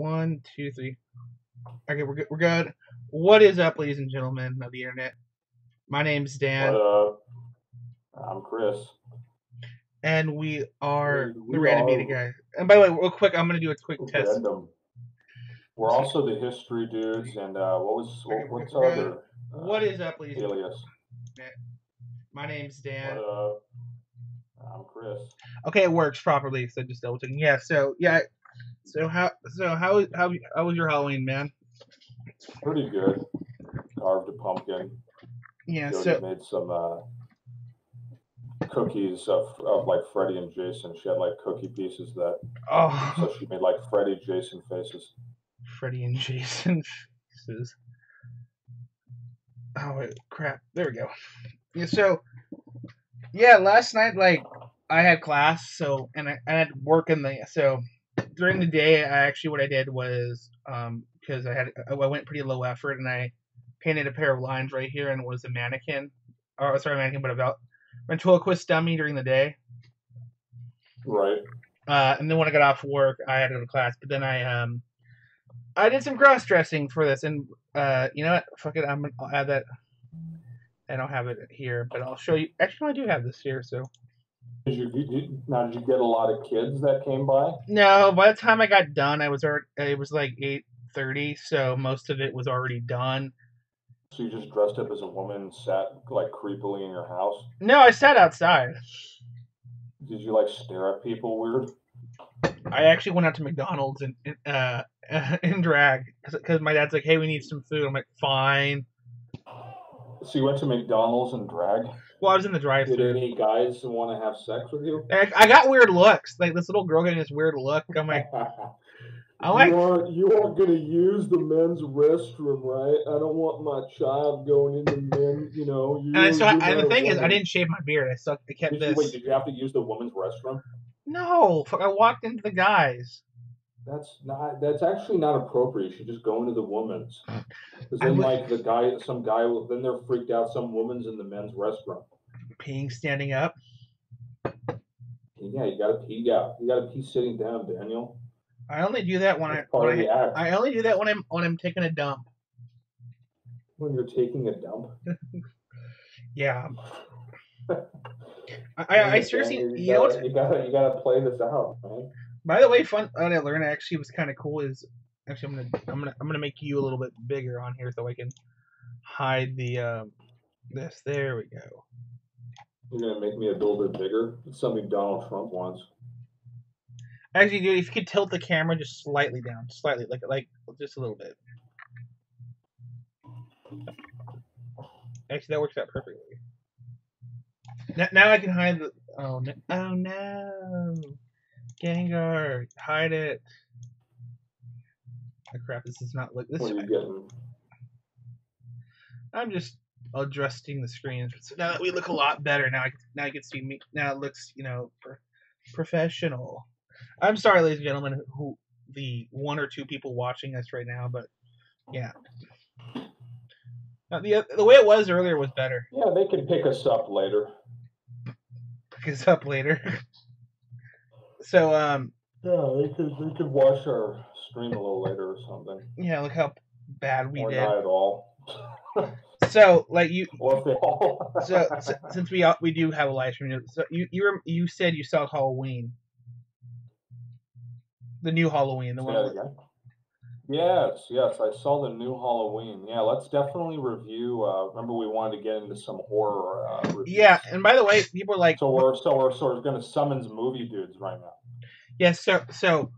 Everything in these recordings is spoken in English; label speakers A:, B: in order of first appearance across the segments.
A: 1, 2, 3. Okay, we're good. We're good. What is up, ladies and gentlemen of the internet? My name's Dan.
B: What up? I'm Chris.
A: And we are
B: We
A: the Random Media Guys. And by the way, real quick, I'm going to do a quick test.
B: Random. We're also the History Dudes, and what's our other
A: what is up, ladies and
B: alias?
A: My name's Dan.
B: What up? I'm Chris.
A: Okay, it works properly. So just double checking. Yeah. So how was your Halloween, man?
B: Pretty good. Carved a pumpkin.
A: Yeah.
B: Jody
A: So
B: made some cookies of like Freddy and Jason. She had like cookie pieces that.
A: Oh.
B: So she made like Freddy, Jason faces.
A: Freddy and Jason faces. Oh wait, crap! There we go. Yeah. So yeah, last night I had class, and I had work during the day what I did was because I went pretty low effort and I painted a pair of lines right here and was a mannequin, but a ventriloquist dummy during the day.
B: Right.
A: And then when I got off work, I had to go to class. But then I did some cross dressing for this, and you know what? Fuck it, I'll add that. I don't have it here, but I'll show you. Actually, I do have this here. So.
B: Did you get a lot of kids that came by?
A: No, by the time I got done, it was like 8:30, so most of it was already done.
B: So you just dressed up as a woman and sat like creepily in your house?
A: No, I sat outside.
B: Did you like stare at people weird?
A: I actually went out to McDonald's in drag because my dad's like, "Hey, we need some food." I'm like, "Fine."
B: So you went to McDonald's in drag?
A: Well, I was in the drive-thru.
B: Did any guys want to have sex with you?
A: I got weird looks. Like this little girl getting this weird look. I'm like,
B: you aren't gonna use the men's restroom, right? I don't want my child going into men. You know.
A: And the thing is, I didn't shave my beard. I kept this.
B: Wait, did you have to use the women's restroom?
A: No, fuck! I walked into the guys.
B: That's actually not appropriate. You should just go into the women's. Because then some guy then they're freaked out. Some woman's in the men's restroom.
A: Peeing standing up.
B: Yeah, you gotta pee. Yeah, you gotta pee sitting down, Daniel.
A: I only do that I only do that when I'm taking a dump.
B: When you're taking a dump.
A: Yeah. I seriously, you
B: gotta play this out, man.
A: By the way, fun I learned actually was kind of cool is actually I'm gonna make you a little bit bigger on here so I can hide the this. There we go.
B: You're gonna make me a little bit bigger? It's something Donald Trump wants.
A: Actually, dude, if you could tilt the camera just slightly down, like just a little bit. Actually, that works out perfectly. Now I can hide the. Oh no! Gengar, hide it. Oh, crap! This is not look. This.
B: What are you getting?
A: I'm just adjusting the screen. So now that we look a lot better, now you can see me. Now it looks, professional. I'm sorry, ladies and gentlemen, who the one or two people watching us right now, but yeah. Now, the way it was earlier was better.
B: Yeah, they can pick us up later.
A: So
B: yeah, they could watch our stream a little later or something.
A: Yeah, look how bad we did.
B: Not at all.
A: So like you.
B: Or if they all.
A: so since we do have a live stream, so you said you saw Halloween. The new Halloween, the one.
B: Yes, I saw the new Halloween. Yeah, let's definitely review. Remember, we wanted to get into some horror reviews.
A: Yeah, and by the way, people are like,
B: so we're going to summons movie dudes right now.
A: Yes, so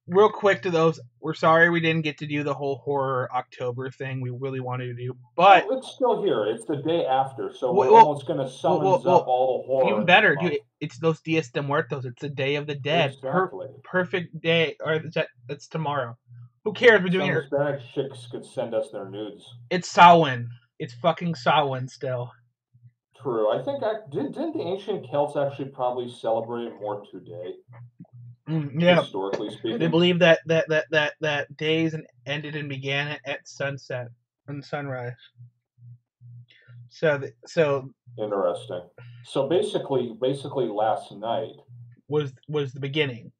A: real quick to those, we're sorry we didn't get to do the whole horror October thing we really wanted to do, but
B: it's still here. It's the day after, so we're almost going to summons up all the horror.
A: Even better, dude. It's those Dias de Muertos. It's the Day of the Dead.
B: Exactly.
A: Perfect day, or it's tomorrow. Who cares? We're doing it.
B: Hispanic chicks could send us their nudes.
A: It's Samhain. It's fucking Samhain still.
B: True. I think didn't the ancient Celts actually probably celebrate it more today?
A: Yeah.
B: Historically speaking,
A: they believe that days ended and began at sunset and sunrise. So
B: interesting. So basically, last night
A: was the beginning.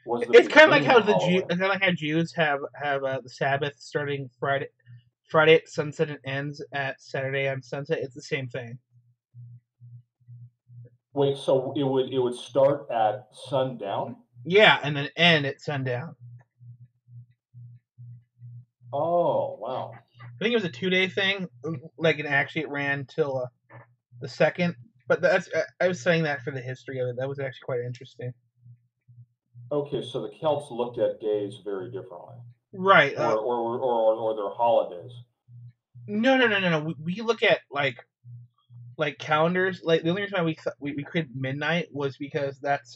B: was the
A: It's kind of like
B: beginning
A: how
B: of Halloween.
A: kind of like how Jews have the Sabbath starting Friday at sunset and ends at Saturday on sunset. It's the same thing.
B: Wait, so it would start at sundown?
A: Yeah, and then end at sundown.
B: Oh, wow.
A: I think it was a 2-day thing. Like, and actually it ran till the second. But I was saying that for the history of it. That was actually quite interesting.
B: Okay, so the Celts looked at days very differently,
A: right?
B: Or their holidays.
A: No. We look at like calendars. Like, the only reason why we created midnight was because that's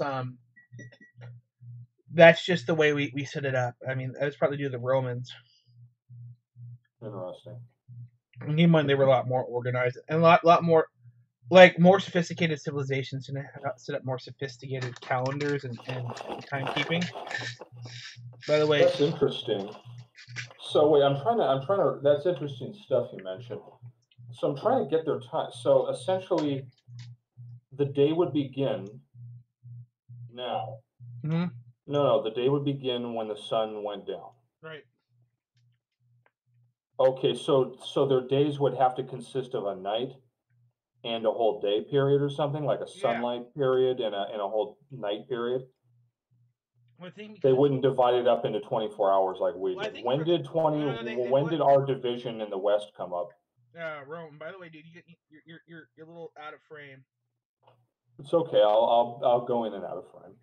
A: just the way we set it up. I mean, that was probably due to the Romans.
B: Interesting.
A: And keep in mind, they were a lot more organized and a lot more, like, more sophisticated civilizations and set up more sophisticated calendars and timekeeping. By the way,
B: that's interesting. So wait, I'm trying to. That's interesting stuff you mentioned. So I'm trying to get their time. So essentially, the day would begin now.
A: Mm-hmm.
B: No, the day would begin when the sun went down.
A: Right.
B: Okay, so their days would have to consist of a night and a whole day period or something, like a sunlight period and a whole night period. They wouldn't divide it up into 24 hours like we did. When did our division in the West come up?
A: Rome. By the way, dude, you're a little out of frame.
B: It's okay. I'll go in and out of frame.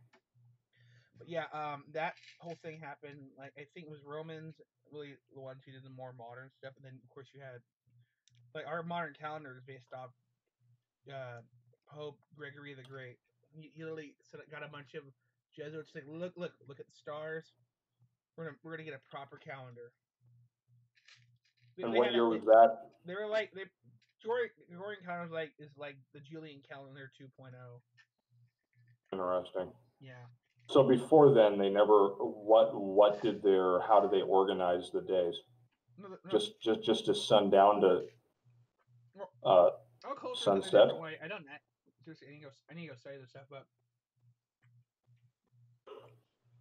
A: But yeah, that whole thing happened. Like, I think it was Romans really the ones who did the more modern stuff, and then of course you had, like, our modern calendar is based off Pope Gregory the Great. He literally got a bunch of Jesuits saying, look at the stars. We're gonna get a proper calendar.
B: And what year was that?
A: They were like Gregorian calendar is like the Julian calendar 2.0.
B: Interesting.
A: Yeah.
B: So before then, they never. How did they organize the days?
A: No.
B: Just to sundown to sunset.
A: I don't know. Seriously, I need to go study this stuff up.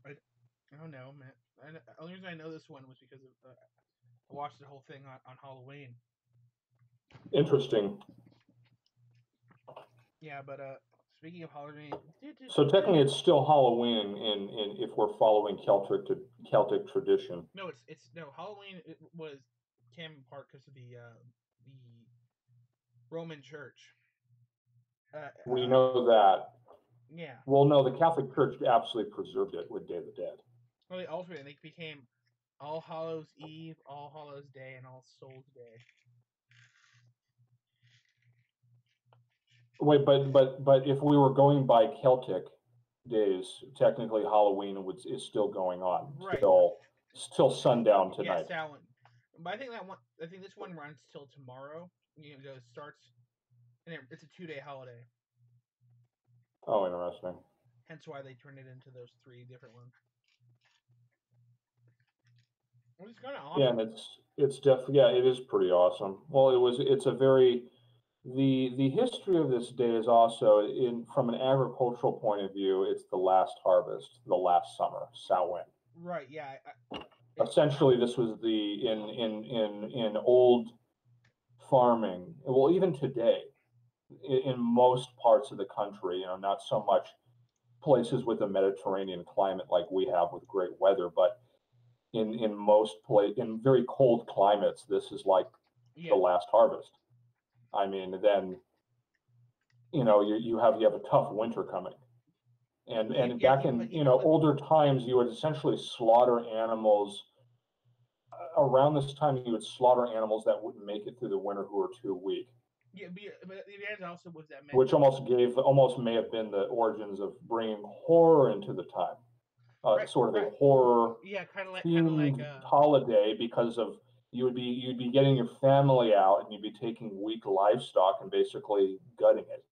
A: I don't know, man. The only reason I know this one was because of I watched the whole thing on Halloween.
B: Interesting.
A: Yeah, but speaking of Halloween,
B: so technically it's still Halloween in if we're following Celtic tradition.
A: No, Halloween came apart because of the Roman Church.
B: We know that.
A: Yeah.
B: Well, no, the Catholic Church absolutely preserved it with Day of the Dead.
A: Well, they altered it. They became All Hallows Eve, All Hallows Day, and All Souls Day.
B: Wait, but if we were going by Celtic days, technically Halloween is still going on.
A: Right.
B: Still sundown tonight.
A: Yes, that one. But I think this one runs till tomorrow. It starts, and it's a 2-day holiday.
B: Oh, interesting.
A: Hence why they turned it into those 3 different ones. Well, it's kind of awesome.
B: Yeah, and it's definitely, it is pretty awesome. Well, it's a very the history of this day is also from an agricultural point of view. It's the last harvest, the last summer, Samhain.
A: Right. Yeah.
B: Essentially, this was in old farming. Well, even today, in most parts of the country, not so much places with a Mediterranean climate like we have with great weather, but in very cold climates, this is like the last harvest. I mean, then you have a tough winter coming, and back in older times, you would essentially slaughter animals. Around this time, you would slaughter animals that wouldn't make it through the winter, who were too weak.
A: Yeah, but the advantage also was that
B: which almost may have been the origins of bringing horror into the time. Sort of a horror themed holiday, because of you'd be getting your family out and you'd be taking weak livestock and basically gutting it,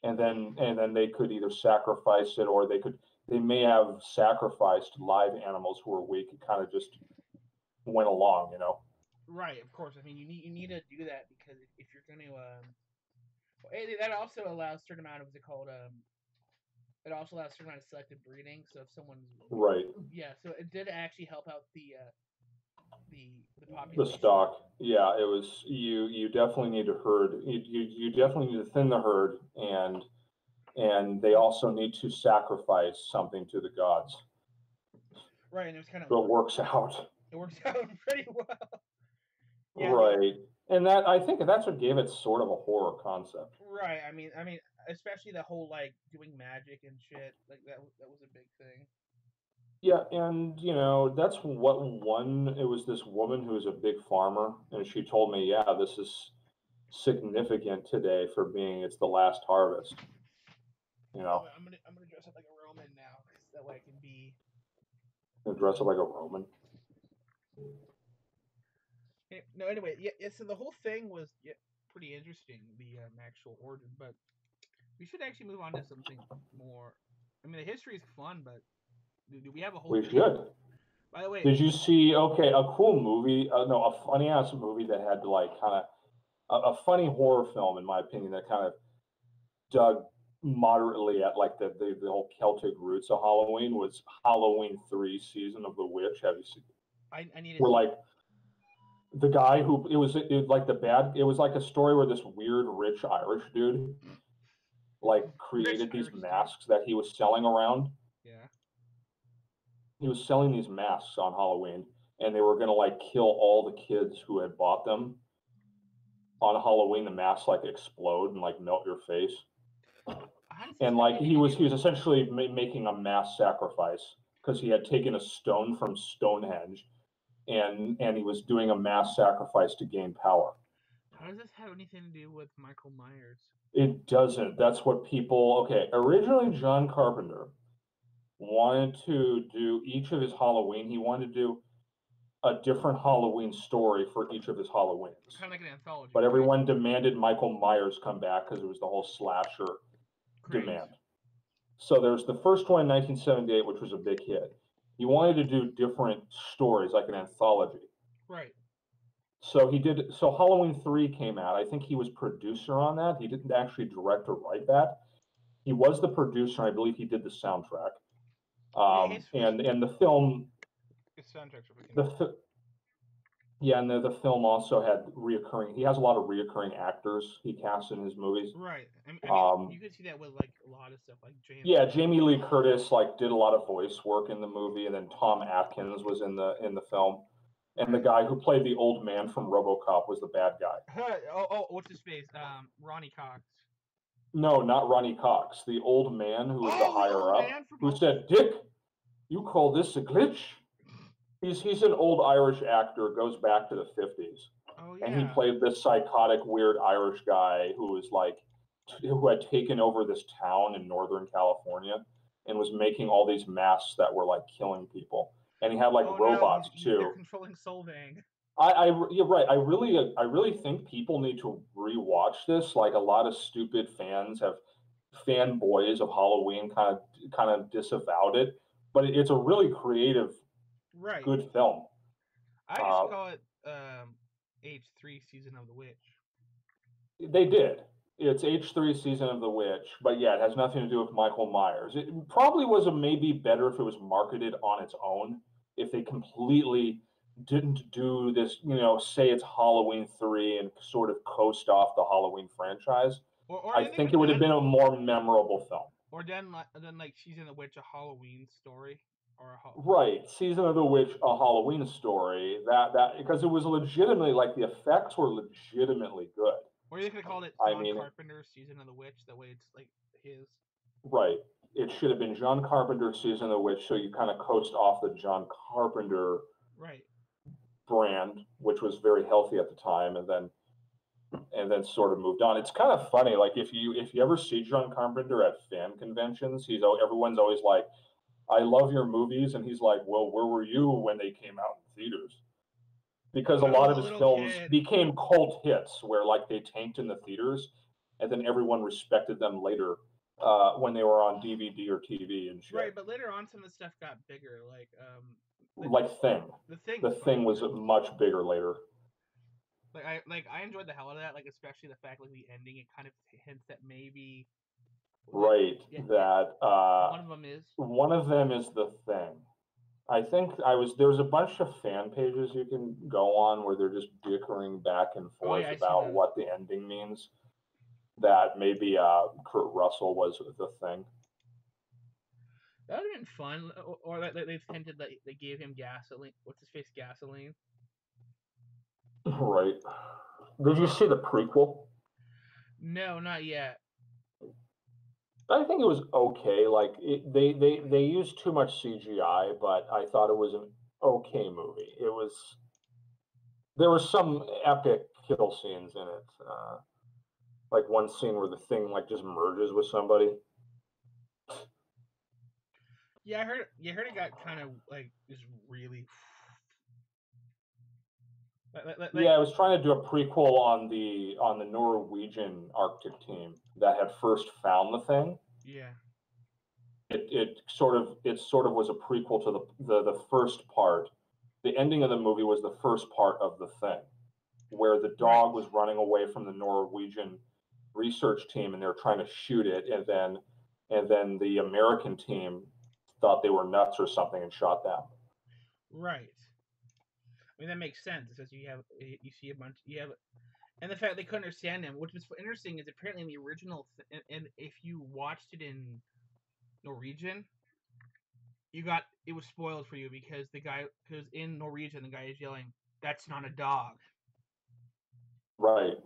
B: and then they could either sacrifice it, or they may have sacrificed live animals who were weak. It kind of just went along,
A: Right, of course. I mean, you need to do that because if you're going to, that also allows a certain amount of what's it called, it also allows certain amount of selective breeding. So if someone's
B: right,
A: so it did actually help out the
B: the
A: population.
B: stock, yeah, it was you definitely need to herd. You definitely need to thin the herd, and they also need to sacrifice something to the gods.
A: Right, and it was kind of
B: so it works out.
A: It works out pretty well. Yeah,
B: right, and that I think that's what gave it sort of a horror concept.
A: Right. I mean, especially the whole like doing magic and shit. Like that was a big thing.
B: Yeah, and that's what one. It was this woman who was a big farmer, and she told me, "Yeah, this is significant today for being it's the last harvest."
A: I'm gonna dress up like a Roman now, because that way I can be.
B: Dress up like a Roman.
A: No, anyway, yeah. So the whole thing was pretty interesting, the actual origin, but we should actually move on to something more. I mean, the history is fun, but do we have a whole?
B: We should.
A: By the way,
B: did you see? Okay, a cool movie. No, a funny ass movie that had like kind of a funny horror film, in my opinion, that kind of dug moderately at like the whole Celtic roots of Halloween was Halloween 3: Season of the Witch. Have you seen?
A: I need to.
B: Where like the guy who it was like the bad. It was like a story where this weird rich Irish dude like created these masks that he was selling around.
A: Yeah.
B: He was selling these masks on Halloween, and they were gonna like kill all the kids who had bought them. On Halloween, the masks like explode and like melt your face. And like he was essentially making a mass sacrifice because he had taken a stone from Stonehenge, and he was doing a mass sacrifice to gain power.
A: How does this have anything to do with Michael Myers?
B: It doesn't. That's what people. Okay, originally John Carpenter wanted to do each of his Halloween. He wanted to do a different Halloween story for each of his Halloweens.
A: Kind of like an anthology.
B: But everyone demanded Michael Myers come back because it was the whole slasher demand. So there's the first one in 1978, which was a big hit. He wanted to do different stories, like an anthology.
A: Right.
B: So he did. So Halloween 3 came out. I think he was producer on that. He didn't actually direct or write that. He was the producer. I believe he did the soundtrack. And the film.
A: His soundtracks are
B: yeah, and the film also had reoccurring. He has a lot of reoccurring actors he casts in his movies.
A: Right. I mean, you can see that with like a lot of stuff, like
B: James. Yeah, Jamie Lee Curtis like did a lot of voice work in the movie, and then Tom Atkins was in the film, and the guy who played the old man from RoboCop was the bad guy.
A: What's his face? Ronnie Cox.
B: No, not Ronnie Cox. The old man who was the higher up, who said, "Dick, you call this a glitch?" He's an old Irish actor, goes back to the 50s.
A: Oh, yeah.
B: And he played this psychotic, weird Irish guy who was like, who had taken over this town in Northern California and was making all these masks that were like killing people. And he had like robots too.
A: They're controlling Solvang.
B: You're right. I really think people need to rewatch this. Like a lot of stupid fans have fanboys of Halloween kind of disavowed it, but it's a really creative, good film.
A: I just call it H3 Season of the Witch.
B: They did. It's H3 Season of the Witch, but yeah, it has nothing to do with Michael Myers. It probably was maybe better if it was marketed on its own. If they completely didn't do this, say it's Halloween 3 and sort of coast off the Halloween franchise, I think it would have been a more memorable film.
A: Or then like Season of the Witch, a Halloween story.
B: Right, Season of the Witch, a Halloween story. That because it was legitimately like the effects were legitimately good.
A: Or you could have called it John Carpenter's Season of the Witch. That way, it's like his.
B: Right. It should have been John Carpenter's Season of the Witch, so you kind of coast off the John Carpenter brand, which was very healthy at the time, and then sort of moved on. It's kind of funny, like if you ever see John Carpenter at fan conventions, everyone's always like, "I love your movies," and he's like, "Well, where were you when they came out in theaters?" Because a lot of his films became cult hits, where like they tanked in the theaters, and then everyone respected them later when they were on DVD or TV and shit.
A: Right, but later on, some of the stuff got bigger,
B: like Thing. The Thing was much bigger later.
A: I enjoyed the hell out of that, like especially the fact like the ending, it kind of hints that maybe
B: Right. That
A: one of them is.
B: One of them is The Thing. I think there's a bunch of fan pages you can go on where they're just bickering back and forth about what the ending means. That maybe Kurt Russell was The Thing.
A: That would have been fun. Or they hinted that they gave him gasoline. What's his face? Gasoline.
B: Right. Did you see the prequel?
A: No, not yet.
B: I think it was okay. Like they used too much CGI, but I thought it was an okay movie. There was some epic kill scenes in it. Like one scene where the Thing like just merges with somebody.
A: Yeah, I heard it got kind of like just really.
B: Yeah, I was trying to do a prequel on the Norwegian Arctic team that had first found the Thing.
A: Yeah.
B: It sort of was a prequel to the first part. The ending of the movie was the first part of The Thing, where the dog was running away from the Norwegian research team and they were trying to shoot it, and then the American team thought they were nuts or something and shot them.
A: Right. I mean, that makes sense because you see a bunch, and the fact they couldn't understand him, which was interesting, is apparently in the original, and if you watched it in Norwegian, it was spoiled for you because in Norwegian the guy is yelling, "That's not a dog."
B: Right.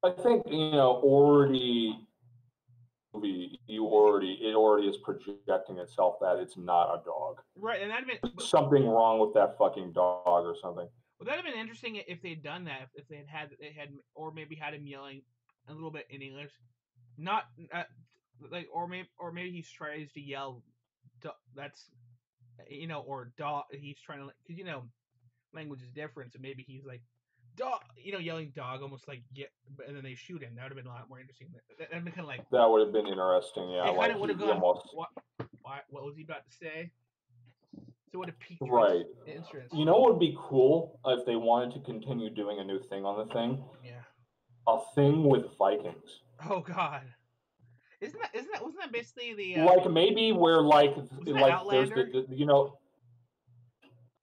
B: I think already it already is projecting itself that it's not a dog.
A: Right, and that'd been
B: something wrong with that fucking dog or something.
A: Well, that'd have been interesting if they'd done that. If they had or maybe had him yelling a little bit in English, not or maybe he tries to yell. That's or dog. He's trying to because language is different, so maybe he's like dog. Yelling dog almost like and then they shoot him. That would have been a lot more interesting. That'd been kind of like
B: that would have been interesting. Yeah,
A: it kind of would have gone. What was he about to say? So it would have piqued
B: right.
A: interest.
B: You know what would be cool if they wanted to continue doing a new thing on the Thing?
A: Yeah.
B: A thing with Vikings.
A: Oh God. Wasn't that basically the
B: like maybe where like
A: Outlander?
B: there's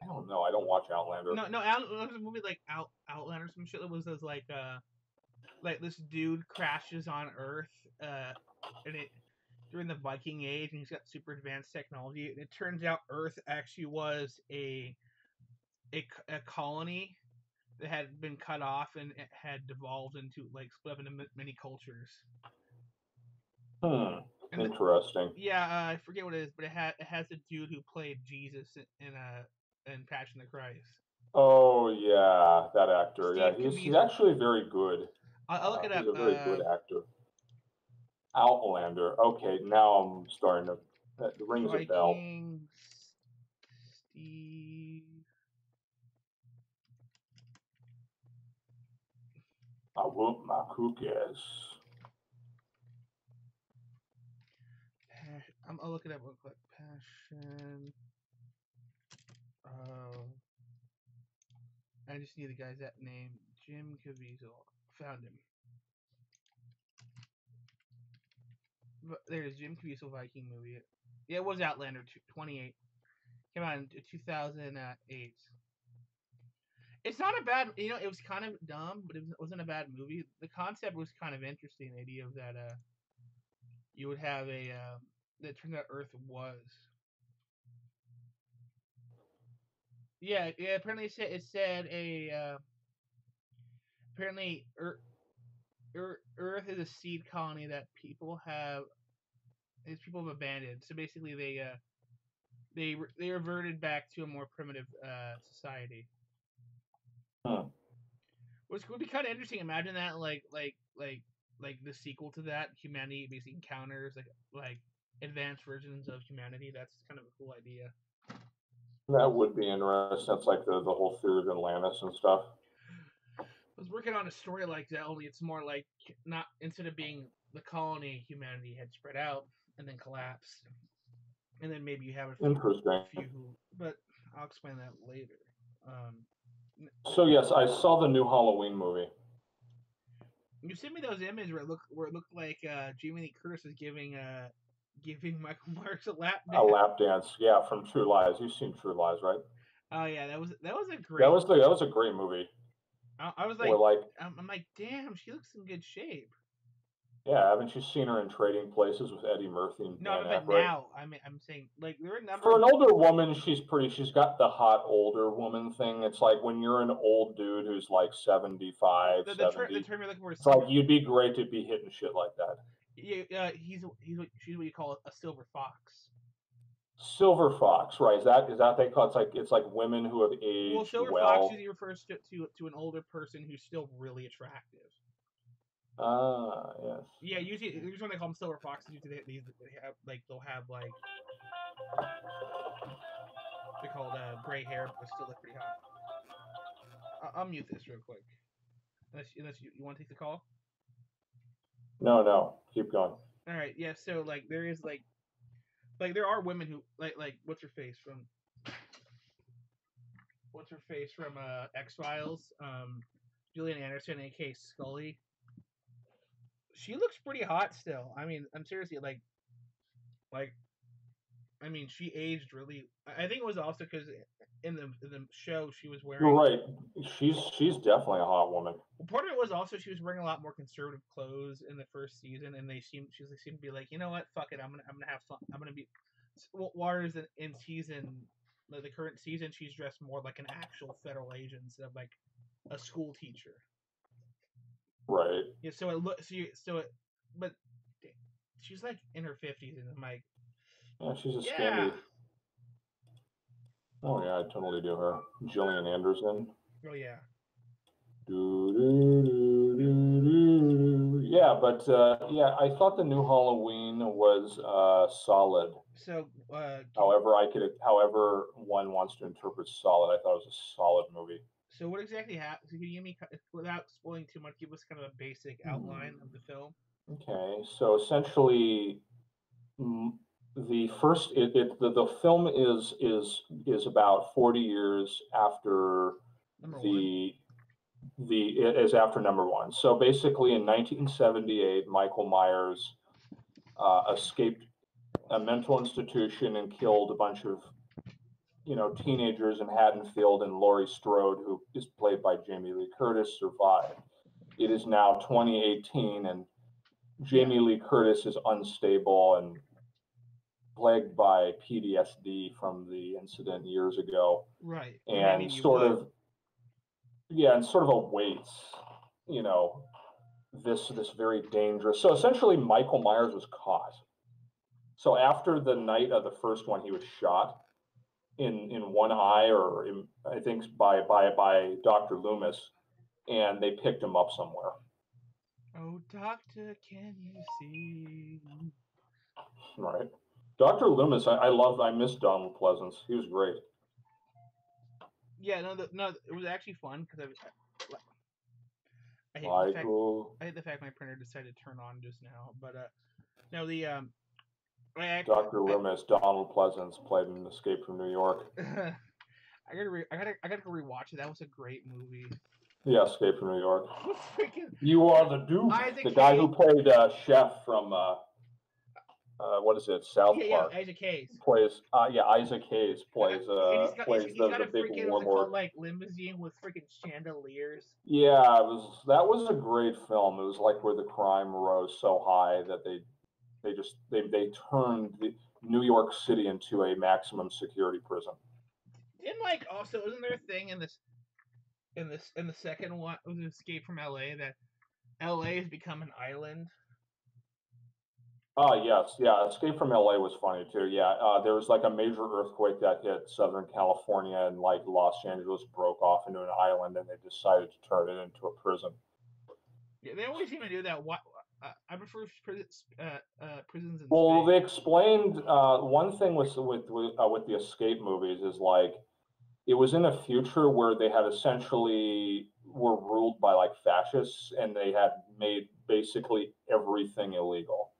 B: I don't know. I don't watch Outlander.
A: No, it was a movie like Outlander. Some shit that was like this dude crashes on Earth, and it during the Viking Age, and he's got super advanced technology. And it turns out Earth actually was a colony that had been cut off and it had devolved into split up into many cultures.
B: Interesting.
A: I forget what it is, but it has the dude who played Jesus in Passion of the Christ.
B: Oh yeah, that actor. He's actually very good.
A: I'll look it up.
B: He's a very good actor. Outlander. Okay, now I'm starting to. That rings a bell.
A: Steve.
B: I whoop my cookies.
A: I'll look it up real quick. Passion. I just need the guy's name. Jim Caviezel. Found him. But there's Jim Caviezel Viking movie. Yeah, it was Outlander 28. Came out in 2008. It's not a bad, it was kind of dumb, but it wasn't a bad movie. The concept was kind of interesting. The idea of that you would have that turns out Earth was. Yeah. Apparently it said apparently Earth is a seed colony that people have abandoned. So basically they reverted back to a more primitive society. Which would be kind of interesting. Imagine that like the sequel to that, humanity basically encounters like advanced versions of humanity. That's kind of a cool idea.
B: That would be interesting. That's like the whole theory of Atlantis and stuff.
A: I was working on a story like that, only it's more like not, instead of being the colony, humanity had spread out and then collapsed. And then maybe you have a few but I'll explain that later.
B: So yes, I saw the new Halloween movie.
A: You sent me those images where it looked like Jamie Lee Curtis was giving Michael Myers a lap dance.
B: A lap dance, yeah, from True Lies. You've seen True Lies, right?
A: Oh yeah, that was a great.
B: That was a great movie.
A: I was like, I'm like, damn, she looks in good shape.
B: Yeah, haven't you seen her in Trading Places with Eddie Murphy and Dan Aykroyd?
A: But now I'm saying like there are a number.
B: For an older woman, she's pretty. She's got the hot older woman thing. It's like when you're an old dude who's like 75, 70. The term you're looking for is it's like you'd be great to be hitting shit like that.
A: Yeah, she's what you call a silver fox.
B: Silver fox, right? Is that they call it? It's like women who have aged well.
A: Silver fox usually refers to an older person who's still really attractive.
B: Yes.
A: Yeah, usually when they call them silver foxes, usually they'll have they're called gray hair, but still look pretty hot. I'll mute this real quick. Unless you want to take the call.
B: No, keep going.
A: All right, yeah. So like there is like there are women who like what's her face from X-Files, Gillian Anderson, aka Scully. She looks pretty hot still. I mean, I'm seriously like I mean, she aged really. I think it was also because in the show she was wearing.
B: You're right. She's definitely a hot woman.
A: Well, part of it was also she was wearing a lot more conservative clothes in the first season, and she seemed to be like, you know what, fuck it, I'm gonna have fun. I'm gonna be. Whereas in the current season, she's dressed more like an actual federal agent instead of like a school teacher.
B: Right.
A: Yeah. But she's like in her 50s, and I'm like.
B: Yeah, she's a skinny. Oh yeah, I totally do her. Gillian Anderson.
A: Oh yeah.
B: Yeah, but I thought the new Halloween was solid.
A: So,
B: however one wants to interpret solid, I thought it was a solid movie.
A: So what exactly happened? Can you give me, without spoiling too much, give us kind of a basic outline of the film?
B: Okay, so essentially, the film is about 40 years after is after number one. So basically, in 1978, Michael Myers escaped a mental institution and killed a bunch of teenagers in Haddonfield, and Laurie Strode, who is played by Jamie Lee Curtis, survived. It is now 2018, and Jamie Lee Curtis is unstable and plagued by PTSD from the incident years ago.
A: Right.
B: And sort of awaits, this very dangerous. So essentially, Michael Myers was caught. So after the night of the first one, he was shot in one eye, or I think by Dr. Loomis, and they picked him up somewhere.
A: Oh, doctor, can you see?
B: Right. Dr. Loomis, I miss Donald Pleasance. He was great.
A: Yeah, no, it was actually fun because I hate the fact my printer decided to turn on just now. But no,
B: Dr. Loomis, Donald Pleasance played in Escape from New York.
A: I gotta go rewatch it. That was a great movie.
B: Yeah, Escape from New York. You are the Duke, the guy who played Chef from what is it? South Park.
A: Yeah, Isaac Hayes
B: plays. Isaac Hayes plays. Plays the big warlord.
A: Like limousine with freaking chandeliers.
B: Yeah, that was a great film. It was like where the crime rose so high that they turned New York City into a maximum security prison.
A: Isn't there a thing in the second one was Escape from LA that LA has become an island?
B: Yes, yeah. Escape from LA was funny too. Yeah, there was like a major earthquake that hit Southern California, and like Los Angeles broke off into an island, and they decided to turn it into a prison.
A: Yeah, they always seem to do that. I prefer prisons.
B: Well, they explained one thing with the escape movies is like it was in a future where they had essentially were ruled by like fascists, and they had made basically everything illegal.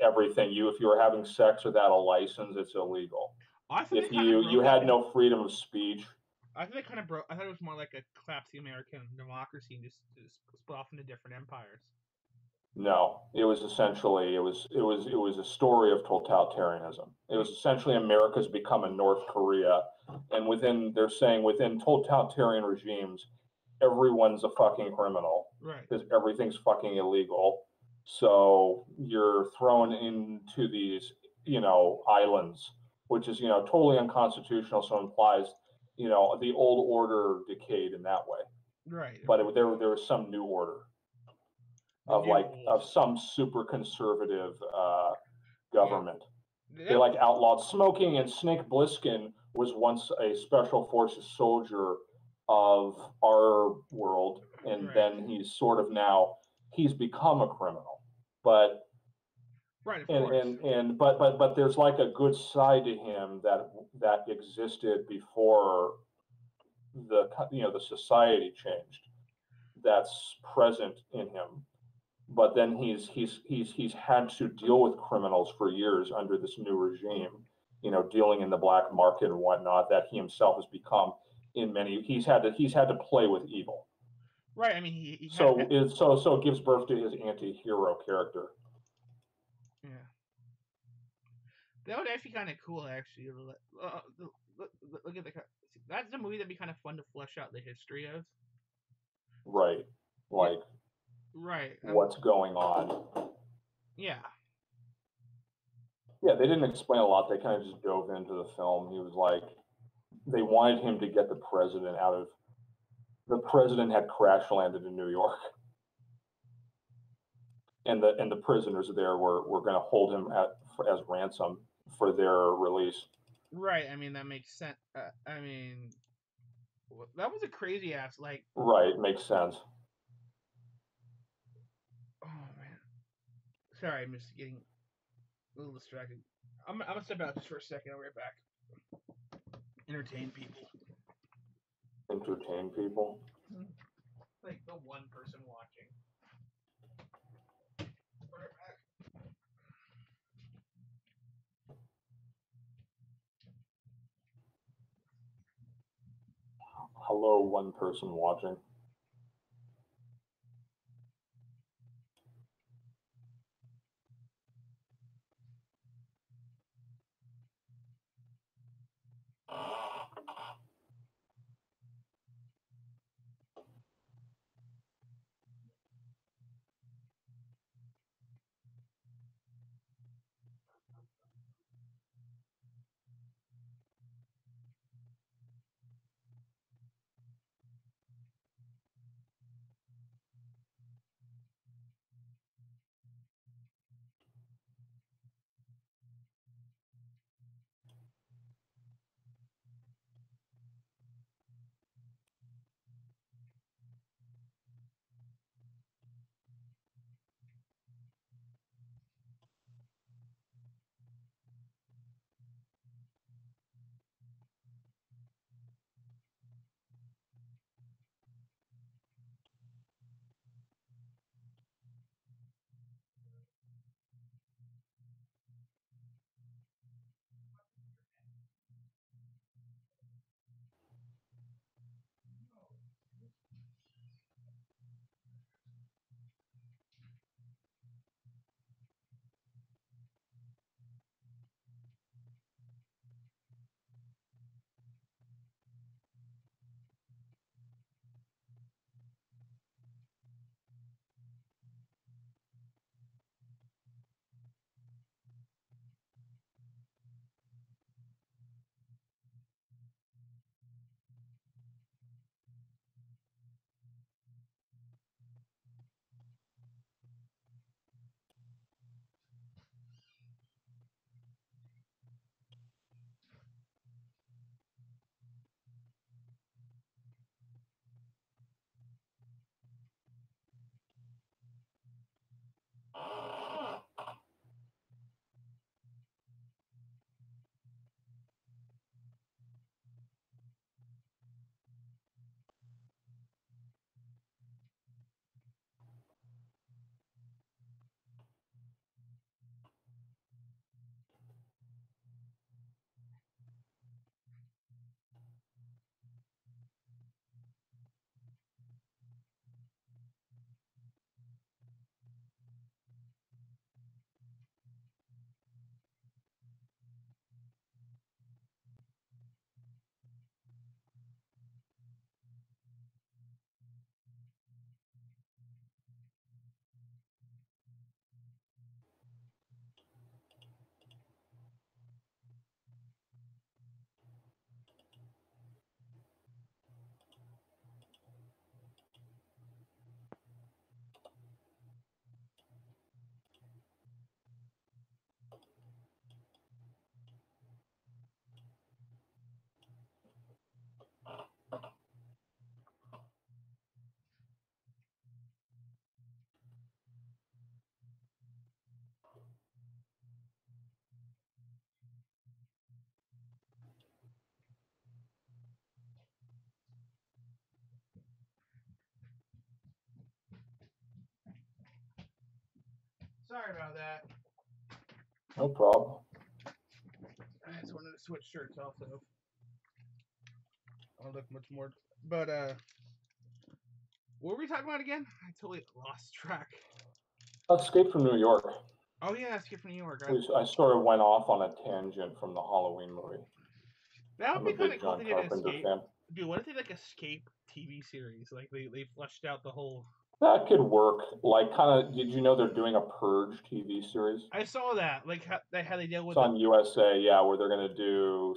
B: Everything. If you were having sex without a license, it's illegal. If you had no freedom of speech,
A: I think they kind of broke. I thought it was more like a collapsing American democracy and just split off into different empires.
B: No, it was essentially it was a story of totalitarianism. It was essentially America's becoming North Korea, and they're saying within totalitarian regimes, everyone's a fucking criminal,
A: right?
B: Because everything's fucking illegal. So you're thrown into these, islands, which is totally unconstitutional. So it implies, the old order decayed in that way.
A: Right.
B: But there was some new order of some super conservative government. Yeah. They outlawed smoking, and Snake Plissken was once a special forces soldier of our world, and then he's become a criminal. But
A: right,
B: but there's like a good side to him that existed before the society changed. That's present in him. But then he's had to deal with criminals for years under this new regime, dealing in the black market and whatnot, that he himself has become he's had to play with evil.
A: Right. I mean,
B: so it gives birth to his anti-hero character.
A: Yeah. That would actually kind of cool, actually. Look at that's the movie that'd be kind of fun to flesh out the history of.
B: Right. Like. Yeah.
A: Right.
B: What's going on.
A: Yeah.
B: Yeah, they didn't explain a lot. They kind of just dove into the film. He was like, they wanted him to get the president out of. The president had crash landed in New York, and the prisoners there were going to hold him as ransom for their release.
A: Right. I mean, that makes sense. I mean, that was a crazy ass like.
B: Right. Makes sense.
A: Oh man. Sorry, I'm just getting a little distracted. I'm gonna step out just for a second. I'll be right back. Entertain people.
B: Entertain people?
A: Like the one person watching. Right back.
B: Hello, one person watching.
A: Sorry about that.
B: No problem.
A: I just wanted to switch shirts also. I look much more. But, what were we talking about again? I totally lost track.
B: Escape from New York.
A: Oh, yeah, Escape from New York.
B: I sort of went off on a tangent from the Halloween movie.
A: That would be kind of cool to get an Escape. Fan. Dude, what if they, like, Escape TV series? Like, they fleshed out the whole...
B: That could work. Like, kind of, did you know they're doing a Purge TV series?
A: I saw that. Like, how they deal with
B: it's on USA, yeah, where they're going to do...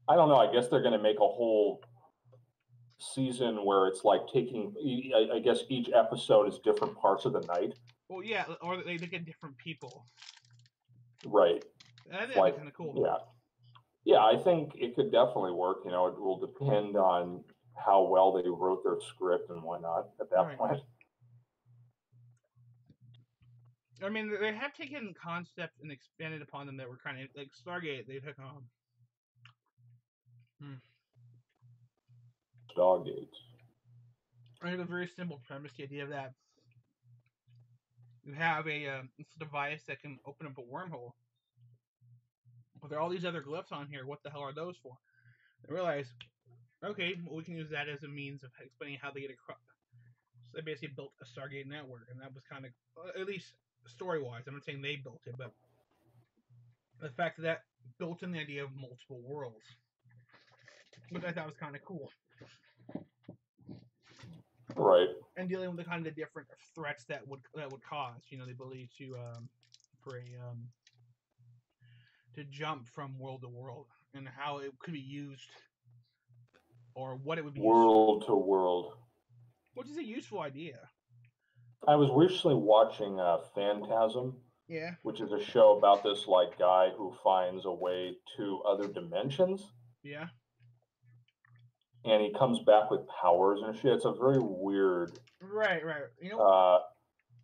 B: I don't know, I guess they're going to make a whole season where it's like taking... I guess each episode is different parts of the night.
A: Well, yeah, or they get different people.
B: Right.
A: That'd be kind of cool.
B: Yeah. Yeah, I think it could definitely work. You know, it will depend on how well they wrote their script and whatnot at that point.
A: I mean, they have taken concepts and expanded upon them that were kind of like Stargate. They took on
B: Stargate.
A: I think a very simple premise. The idea that you have a device that can open up a wormhole. But there are all these other glyphs on here. What the hell are those for? I realized, okay, well, we can use that as a means of explaining how they get across. So they basically built a Stargate network, and that was kind of, at least story-wise, I'm not saying they built it, but the fact that built in the idea of multiple worlds, which I thought was kind of cool.
B: Right.
A: And dealing with the kind of different threats that would cause, you know, the ability to to jump from world to world, and how it could be used, or what it would be
B: world to world,
A: which is a useful idea.
B: I was recently watching Phantasm,
A: yeah,
B: which is a show about this like guy who finds a way to other dimensions.
A: Yeah.
B: And he comes back with powers and shit. It's a very weird.
A: Right. You know.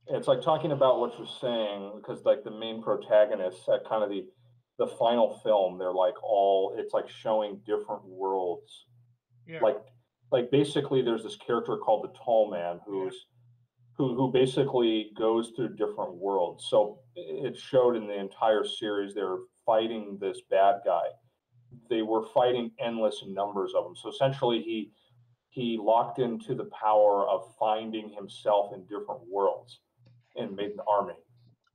B: It's like talking about what you're saying, because like the main protagonists at kind of the final film, they're like it's like showing different worlds.
A: Yeah.
B: Like basically there's this character called the Tall Man who basically goes through different worlds. So it showed in the entire series they were fighting this bad guy. They were fighting endless numbers of them. So essentially he locked into the power of finding himself in different worlds and made an army.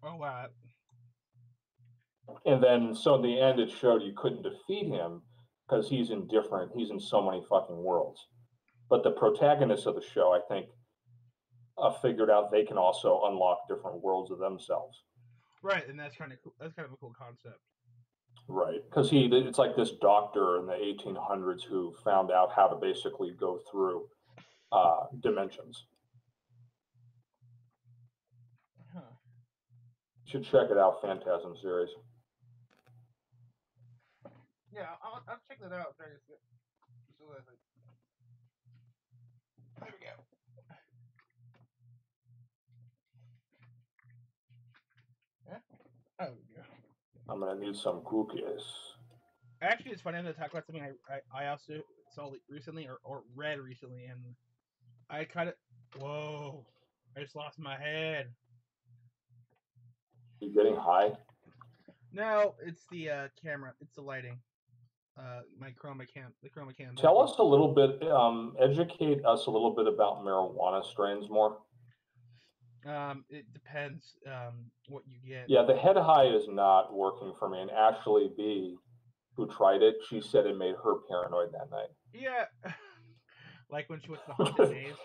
A: Oh, wow.
B: And then, so in the end, it showed you couldn't defeat him because he's in so many fucking worlds. But the protagonists of the show, I think, figured out they can also unlock different worlds of themselves.
A: Right, and that's kind of cool. That's kind of a cool concept.
B: Right, because it's like this doctor in the 1800s who found out how to basically go through dimensions.
A: Huh.
B: You should check it out, Phantasm series.
A: Yeah, I'll check that out. There we go. Yeah? Oh, we go.
B: I'm going to need some cookies.
A: Actually, it's funny to talk about something I also saw recently or read recently, and I kind of... Whoa. I just lost my head.
B: You getting high?
A: No, it's the camera. It's the lighting. The chroma cam.
B: Tell us a little bit, educate us a little bit about marijuana strains more.
A: It depends what you get.
B: Yeah, the head high is not working for me. And Ashley B, who tried it, she said it made her paranoid that night.
A: Yeah. Like when she went to the haunted days.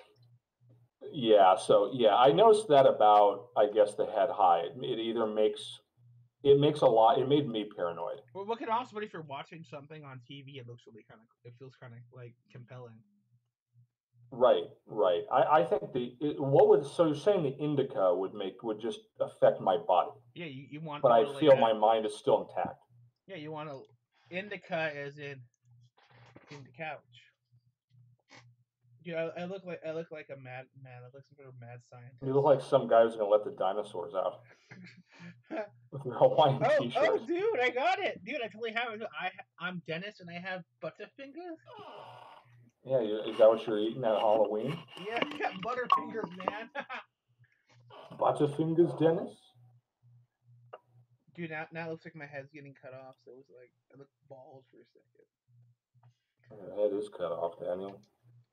B: Yeah, so yeah, I noticed that about, I guess, the head high. It either makes it made me paranoid.
A: Well, what can also, but if you're watching something on TV, it feels kind of like compelling.
B: Right. I think so you're saying the indica would just affect my body.
A: Yeah, you want.
B: But I feel my mind is still intact.
A: Yeah, you want to indica as in the couch. Dude, I look like a man. I look like some sort of mad scientist.
B: You look like some guy who's gonna let the dinosaurs out. With your Hawaiian t-shirt.
A: Oh, dude, I got it. Dude, I totally have it. I'm Dennis, and I have Butterfingers.
B: Yeah, is that what you're eating at Halloween?
A: Yeah, Butterfingers, man.
B: Butterfingers, Dennis?
A: Dude, now it looks like my head's getting cut off, so it was like I looked bald for a second.
B: Your head is cut off, Daniel.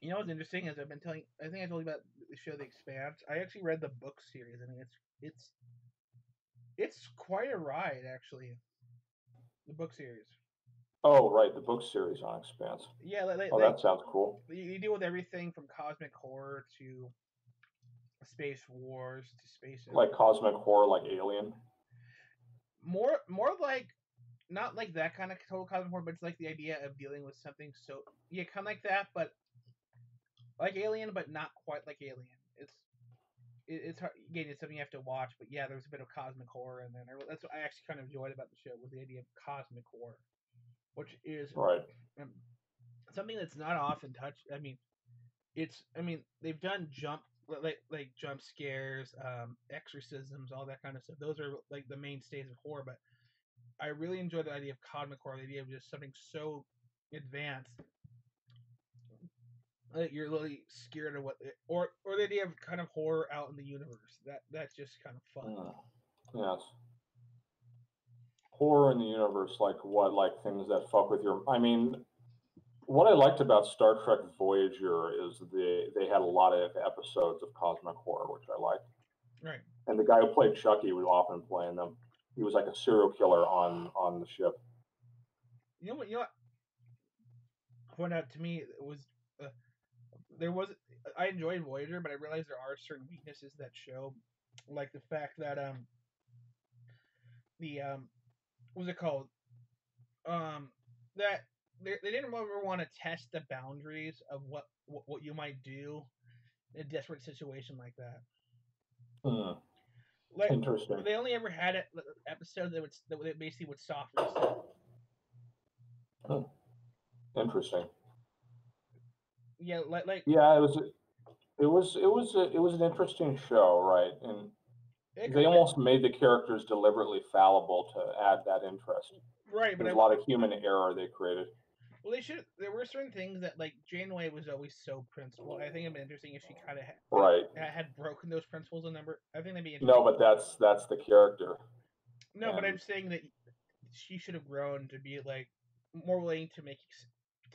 A: You know what's interesting is I think I told you about the show The Expanse. I actually read the book series, and it's quite a ride, actually. The book series.
B: Oh, right, the book series on Expanse.
A: Yeah,
B: that sounds cool.
A: You deal with everything from cosmic horror to space wars to space.
B: Like cosmic horror, like Alien.
A: More like not like that kind of total cosmic horror, but it's like the idea of dealing with something kind of like that, but like Alien, but not quite like Alien. It's hard. Again, it's something you have to watch, but yeah, there's a bit of cosmic horror in there. That's what I actually kind of enjoyed about the show was the idea of cosmic horror, which is
B: right.
A: Something that's not often touched. They've done jump scares, exorcisms, all that kind of stuff. Those are like the mainstays of horror, but I really enjoy the idea of cosmic horror, the idea of just something so advanced that you're really scared of or the idea of kind of horror out in the universe. That's just kind of fun.
B: Yes. Horror in the universe, like what? Like things that fuck with your. I mean, what I liked about Star Trek Voyager is they had a lot of episodes of cosmic horror, which I liked.
A: Right.
B: And the guy who played Chucky was often playing them. He was like a serial killer on the ship.
A: You know what? Point out to me it was I enjoyed Voyager, but I realized there are certain weaknesses that show, like the fact that what's it called? That they didn't ever want to test the boundaries of what you might do in a desperate situation like that. Like,
B: interesting.
A: They only ever had episodes that basically would soften stuff.
B: Interesting.
A: Yeah,
B: yeah, it was an interesting show, right? And they almost made the characters deliberately fallible to add that interest.
A: Right, but
B: there's a lot of human error they created.
A: Well, there were certain things that, like, Janeway was always so principled. I think it'd be interesting if she kind of had broken those principles a number. I think that'd be interesting.
B: No, but that's the character.
A: No, but I'm saying that she should have grown to be like more willing to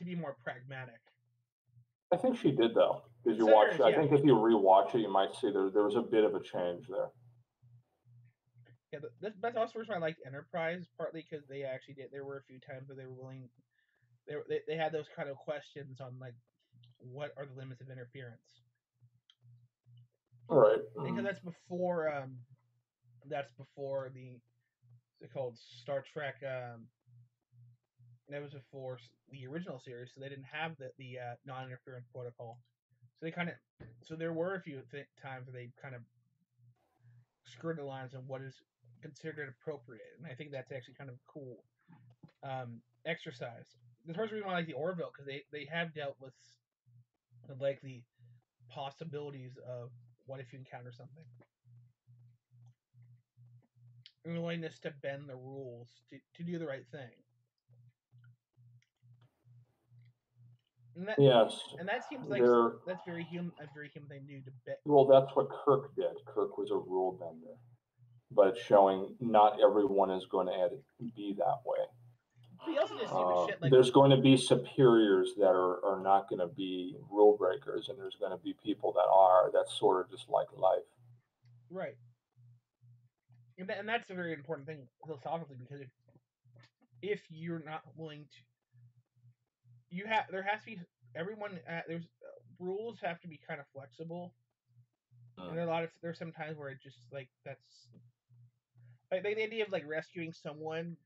A: be more pragmatic.
B: I think she did, though. Did you watch? I think if you rewatch it, you might see there was a bit of a change there.
A: Yeah, that's also the reason I liked Enterprise, partly because they actually did. There were a few times where they were willing. They had those kind of questions on, like, what are the limits of interference.
B: Right.
A: Because that's before what's it called, Star Trek. That was before the original series, so they didn't have the non-interference protocol. So there were a few times where they kind of skirted the lines on what is considered appropriate, and I think that's actually kind of cool exercise. The first reason why I like the Orville, because they have dealt with like the possibilities of what if you encounter something, and the willingness to bend the rules to do the right thing. And that seems like that's a very human thing to do.
B: Well, that's what Kirk did. Kirk was a rule bender, but it's showing not everyone is going to be that way.
A: But you also just see shit like
B: there's going to be superiors that are not going to be rule breakers, and there's going to be people that are. That's sort of just like life.
A: Right. And that's a very important thing philosophically, because if you're not willing to, there has to be there's rules have to be kind of flexible, and there's some times where it just like that's like the idea of like rescuing someone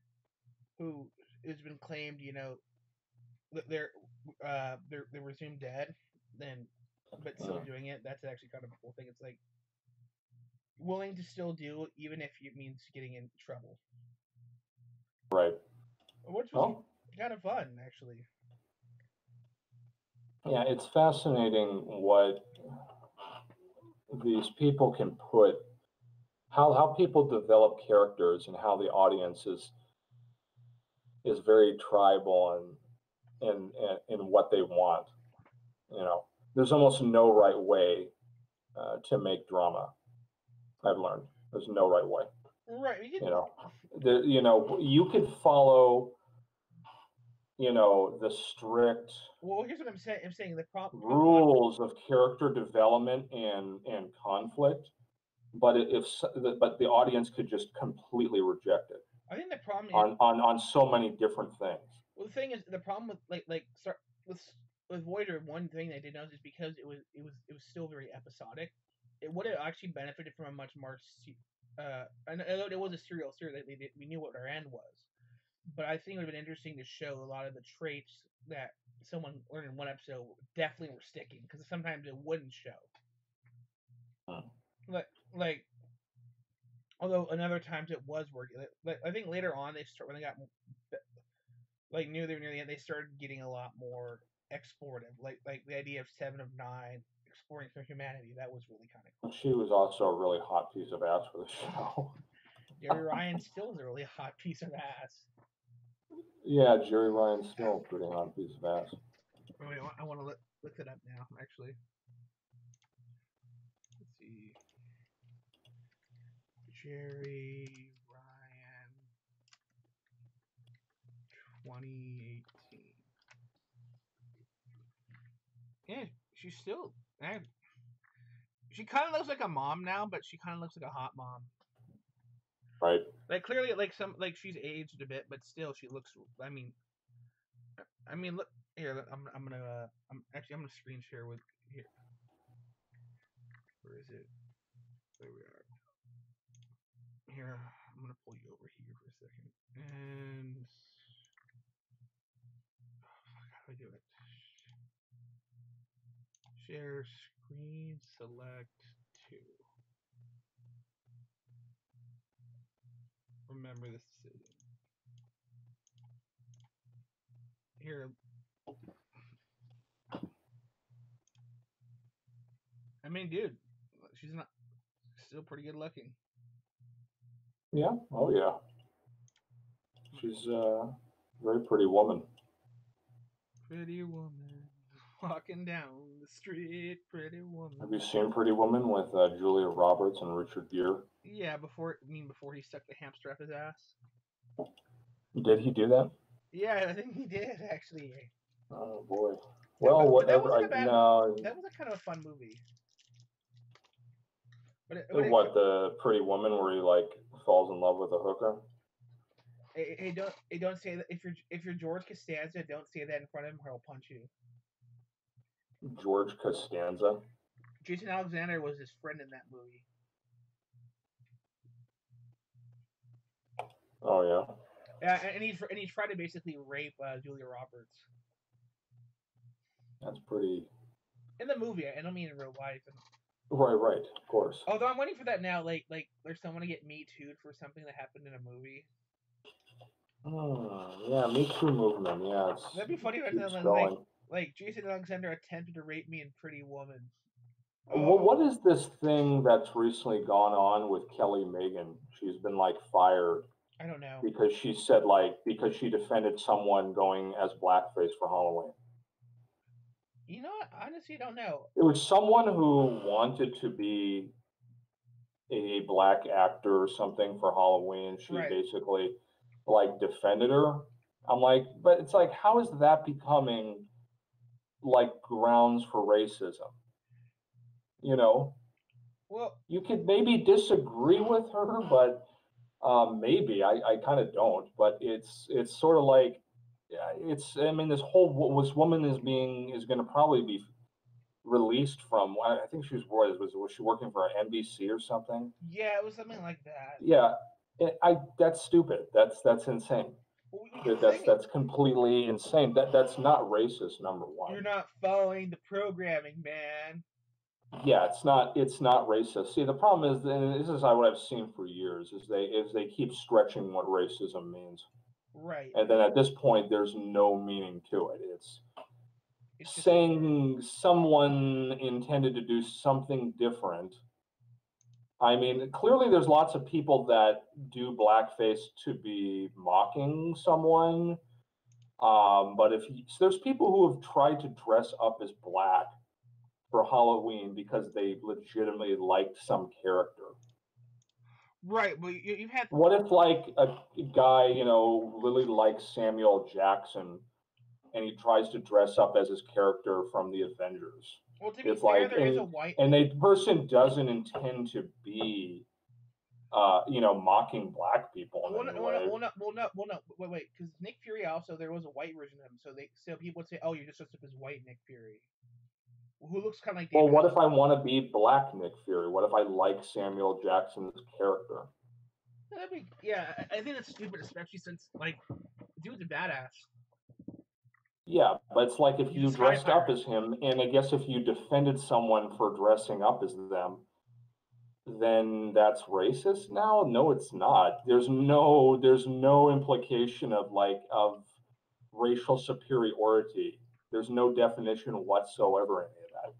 A: who has been claimed, they're presumed dead, but still doing it. That's actually kind of a cool thing. It's like willing to still do, even if it means getting in trouble.
B: Right.
A: Which was kind of fun, actually.
B: Yeah, it's fascinating what these people can put, how people develop characters, and how the audience is very tribal in what they want. There's almost no right way to make drama. I've learned there's no right way.
A: Right.
B: you could follow, the strict.
A: Well, here's what I'm saying. I'm saying the
B: rules of character development and conflict, but but the audience could just completely reject it.
A: I think the problem
B: is on so many different things.
A: Well, the thing is, the problem with Voyager, one thing I did notice is because it was still very episodic. It would have actually benefited from a much more, and although it was a serial series, we knew what our end was. But I think it would have been interesting to show a lot of the traits that someone learned in one episode definitely were sticking, because sometimes it wouldn't show. Like, although another times it was working. Like, I think later on when they got near the end, they started getting a lot more explorative. Like the idea of 7 of 9 exploring for humanity. That was really kind of cool.
B: She was also a really hot piece of ass for the show.
A: Jerry Ryan still is a really hot piece of ass.
B: Yeah, Jerry Ryan's still a pretty hot piece of ass.
A: Oh, wait, I want to look it up now, actually. Let's see. Jerry Ryan 2018. Yeah, she's still. She kind of looks like a mom now, but she kind of looks like a hot mom.
B: Right.
A: Like, clearly, she's aged a bit, but still, she looks. I mean, look here. I'm gonna screen share with here. Where is it? There we are. Here, I'm gonna pull you over here for a second. And how do I do it? Share screen, select 2. Remember this decision. Here. I mean, dude, she's not still pretty good looking.
B: Yeah. Oh, yeah. She's a very pretty woman.
A: Pretty woman walking down the street. Pretty woman.
B: Have you seen Pretty Woman with Julia Roberts and Richard Gere?
A: Yeah, before he stuck the hamster up his ass.
B: Did he do that?
A: Yeah, I think he did actually.
B: Oh boy. Well, whatever.
A: That was a kind of a fun movie.
B: The Pretty Woman where he falls in love with a hooker?
A: Hey, don't say that. If you're George Costanza, don't say that in front of him or he'll punch you.
B: George Costanza?
A: Jason Alexander was his friend in that movie.
B: Oh yeah.
A: Yeah, and he tried to basically rape Julia Roberts.
B: That's pretty.
A: In the movie, I don't mean in real life.
B: Right, of course.
A: Although I'm waiting for that now, like there's someone to get Me Too'd for something that happened in a movie.
B: Oh, yeah, Me Too movement. Yeah,
A: that'd be funny. Like Jason Alexander attempted to rape me in Pretty Woman.
B: Well, what is this thing that's recently gone on with Kelly Megan? She's been fired.
A: I don't know.
B: Because she said because she defended someone going as blackface for Halloween.
A: You know what? Honestly, I don't know.
B: It was someone who wanted to be a black actor or something for Halloween. She basically defended her. I'm but it's how is that becoming grounds for racism?
A: Well,
B: you could maybe disagree with her, but maybe I kind of don't. But it's sort of it's. I mean, this woman is going to probably be released from. I think she was she working for NBC or something?
A: Yeah, it was something like that.
B: Yeah, that's stupid. That's insane. Well, that's completely insane. That's not racist. Number one,
A: you're not following the programming, man.
B: Yeah, it's not racist. See, the problem is, and this is what I've seen for years, is they keep stretching what racism means.
A: Right.
B: And then at this point, there's no meaning to it. It's saying someone intended to do something different. I mean, clearly there's lots of people that do blackface to be mocking someone. But there's people who have tried to dress up as black for Halloween because they legitimately liked some character.
A: Right, but you've had.
B: What if like a guy, really likes Samuel Jackson, and he tries to dress up as his character from the Avengers?
A: Well, to be fair, there is a white.
B: And the person doesn't intend to be, mocking black people in any way.
A: No. Wait, because Nick Fury also there was a white version of him, so people would say, "Oh, you're just dressed up as white Nick Fury," who looks kind of like.
B: Well, what if I want to be black Nick Fury? What if I like Samuel Jackson's character?
A: I think that's stupid, especially since like, dude's a badass.
B: Yeah, but it's like if you dressed up as him, and I guess if you defended someone for dressing up as them, then that's racist now? No, it's not. There's no implication of racial superiority. There's no definition whatsoever in any of that.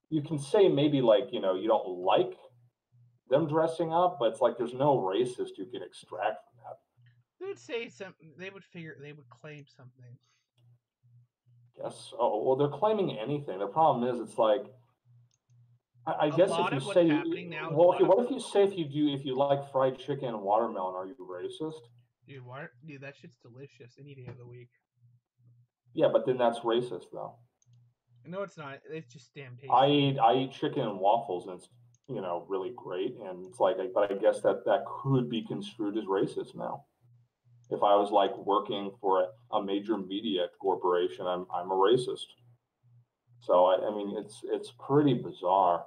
B: You can say maybe you don't like them dressing up, but it's like there's no racist you can extract from that.
A: They would say something. They would claim something.
B: Yes. Oh, well, they're claiming anything. The problem is, it's like, I guess if you say, well, okay, what if you say if you like fried chicken and watermelon, are you racist?
A: Dude, that shit's delicious any day of the week.
B: Yeah, but then that's racist, though.
A: No, it's not. It's just damn tasty.
B: I eat chicken and waffles, and it's really great, and it's like, but I guess that could be construed as racist now. If I was like working for a major media corporation, I'm a racist. So I mean, it's pretty bizarre.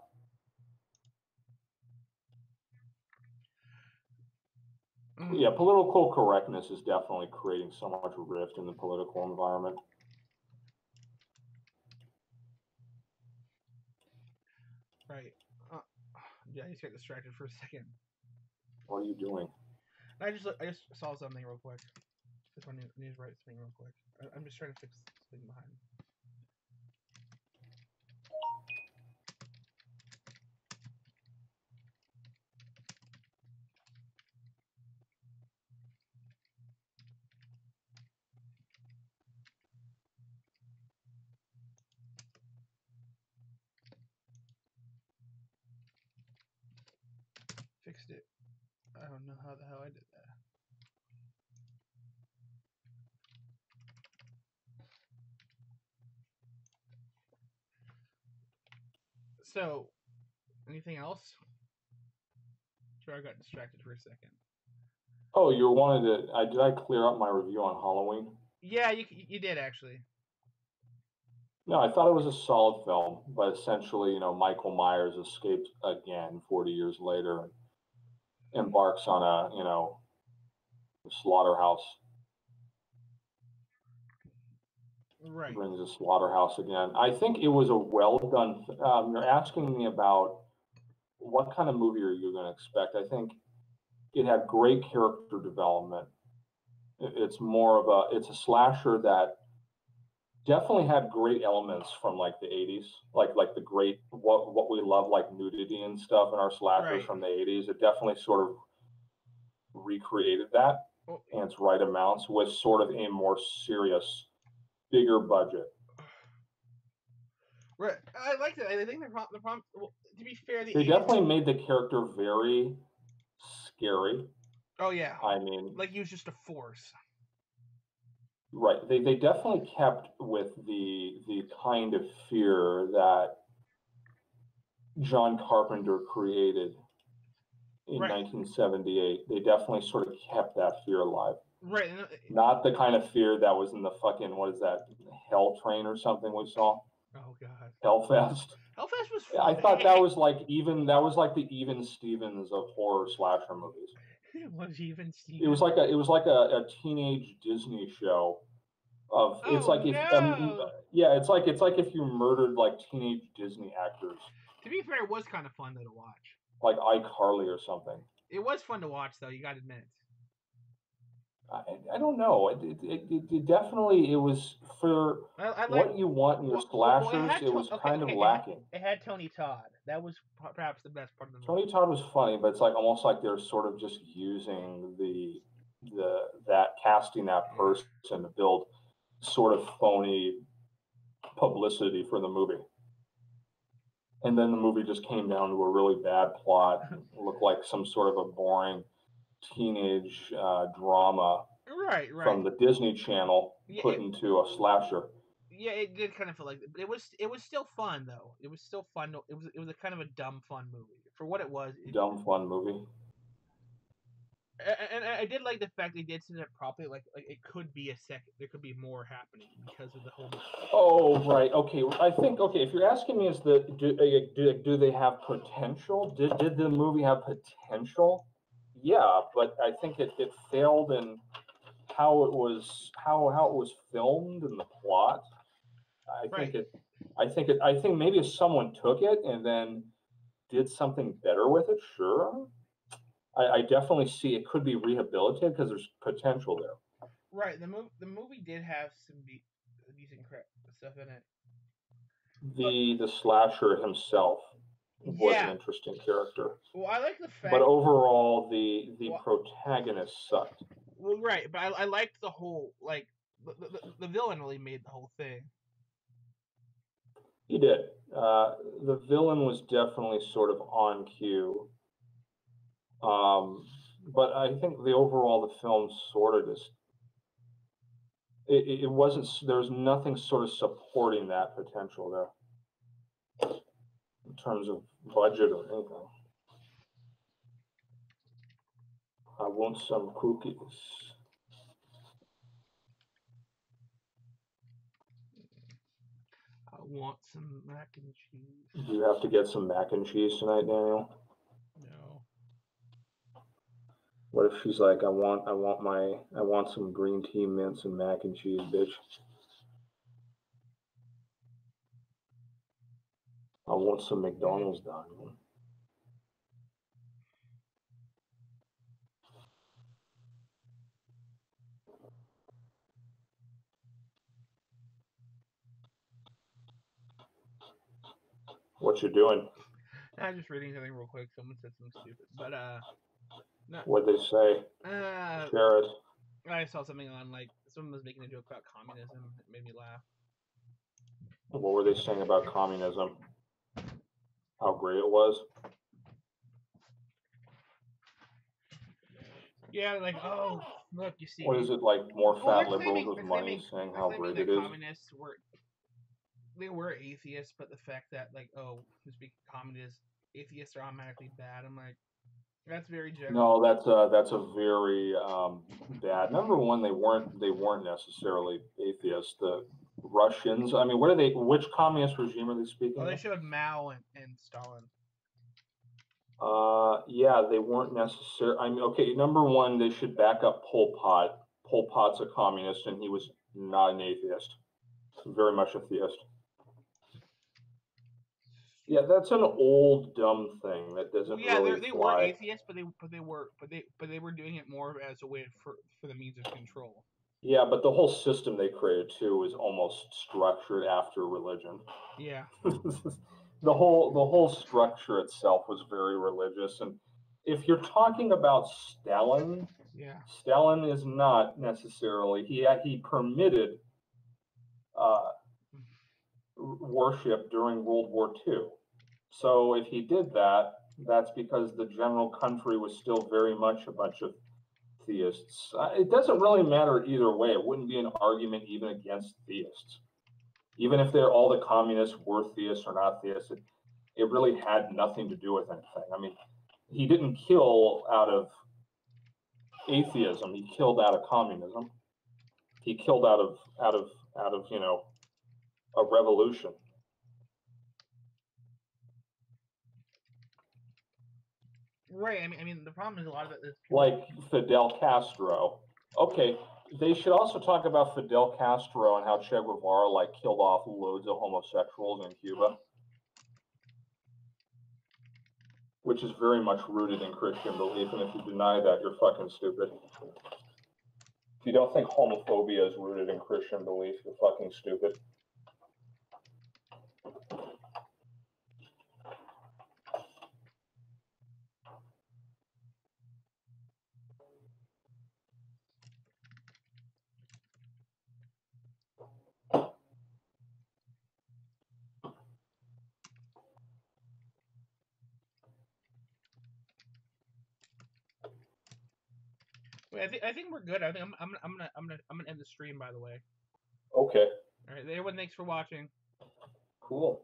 B: Yeah, political correctness is definitely creating so much rift in the political environment.
A: Right. Yeah, I just got distracted for a second.
B: What are you doing?
A: I just saw something real quick. Just want to write something real quick. I'm just trying to fix something behind. Fixed it. I don't know how the hell I did that. So, anything else? Sure, I got distracted for a second.
B: Oh, you wanted to? Did I clear up my review on Halloween?
A: Yeah, you did actually.
B: No, I thought it was a solid film, but essentially, Michael Myers escapes again 40 years later and embarks on a slaughterhouse.
A: Right.
B: Brings a slaughterhouse again. I think it was a well done. You're asking me about what kind of movie are you going to expect? I think it had great character development. It's it's a slasher that definitely had great elements from like the 80s, like the great what we love, like nudity and stuff in our slashers from the 80s. It definitely sort of recreated that in its right amounts with sort of a more serious, bigger budget.
A: Right, I liked it. I think the problem. Well, to be fair,
B: they definitely made the character very scary.
A: Oh yeah,
B: I mean,
A: like he was just a force.
B: Right. They definitely kept with the kind of fear that John Carpenter created in 1978. They definitely sort of kept that fear alive.
A: Right.
B: Not the kind of fear that was in the fucking, what is that, Hell Train or something we saw?
A: Oh god.
B: Hellfest.
A: Hellfest was
B: fun. I thought that was like the Even Stevens of horror slasher movies.
A: It was Even Stevens.
B: It was like a teenage Disney show. It's like if you murdered like teenage Disney actors.
A: To be fair, it was kind of fun though to watch.
B: Like iCarly or something.
A: It was fun to watch though. You got to admit.
B: I don't know. It definitely was for what you want in your slashers. It was kind of lacking.
A: It had Tony Todd. That was perhaps the best part of the movie.
B: Tony Todd was funny, but it's like almost like they're sort of just using that casting that person to build sort of phony publicity for the movie. and then the movie just came down to a really bad plot. It looked like some sort of a boring teenage drama
A: right
B: from the Disney Channel put into a slasher.
A: Yeah, it did kind of feel like it was still fun though. It was still fun. It was a kind of a dumb fun movie for what it was.
B: Dumb fun movie.
A: And I did like the fact they did set it properly. Like it could be a second. There could be more happening because of the whole.
B: Oh right, okay. I think if you're asking me, is do they have potential? Did the movie have potential? Yeah, but I think it failed in how it was filmed and the plot. I think maybe if someone took it and then did something better with it, sure. I definitely see it could be rehabilitated because there's potential there.
A: Right. The movie did have some decent stuff in it.
B: The slasher himself was an interesting character.
A: Well, I like the fact.
B: But overall, the protagonist sucked.
A: Well, right, but I liked the whole the villain really made the whole thing.
B: He did. The villain was definitely sort of on cue. But I think the film sort of just it wasn't. There was nothing sort of supporting that potential there in terms of budget or anything. I want some cookies.
A: I want some mac and cheese.
B: Do you have to get some mac and cheese tonight, Daniel?
A: No.
B: What if she's like, I want some green tea, mints, and mac and cheese, bitch. I want some McDonald's, Daniel. What you doing?
A: I'm just reading something real quick. Someone said something stupid, but
B: no. What'd they say? Share it.
A: I saw something on someone was making a joke about communism. It made me laugh.
B: What were they saying about communism? How great it was?
A: Yeah, oh, look, you see.
B: What is it like? More fat liberals with money saying how great it is?
A: Communists were atheists, but the fact that who speak communist atheists are automatically bad. I'm like, that's very general.
B: No, that's a very bad. Number one, they weren't necessarily atheists. The Russians. I mean, which communist regime are they speaking?
A: Oh, they showed Mao and Stalin.
B: Yeah, they weren't necessarily. I mean, okay. Number one, they should back up Pol Pot. Pol Pot's a communist, and he was not an atheist. Very much a theist. Yeah, that's an old dumb thing that doesn't really
A: they
B: fly.
A: Were atheists, but they were doing it more as a way for the means of control.
B: Yeah, but the whole system they created too is almost structured after religion.
A: Yeah.
B: the whole structure itself was very religious, and if you're talking about Stalin, Stalin is not necessarily he permitted worship during World War II. So if he did that, that's because the general country was still very much a bunch of theists. It doesn't really matter either way. It wouldn't be an argument even against theists. Even if all the communists were theists or not theists, it really had nothing to do with anything. I mean, he didn't kill out of atheism. He killed out of communism. He killed out of a revolution.
A: Right. I mean, the problem is a lot of it is
B: like Fidel Castro. Okay, they should also talk about Fidel Castro and how Che Guevara killed off loads of homosexuals in Cuba, which is very much rooted in Christian belief. And if you deny that, you're fucking stupid. If you don't think homophobia is rooted in Christian belief, you're fucking stupid.
A: I think we're good. I think I'm gonna end the stream. By the way.
B: Okay.
A: All right, everyone. Thanks for watching.
B: Cool.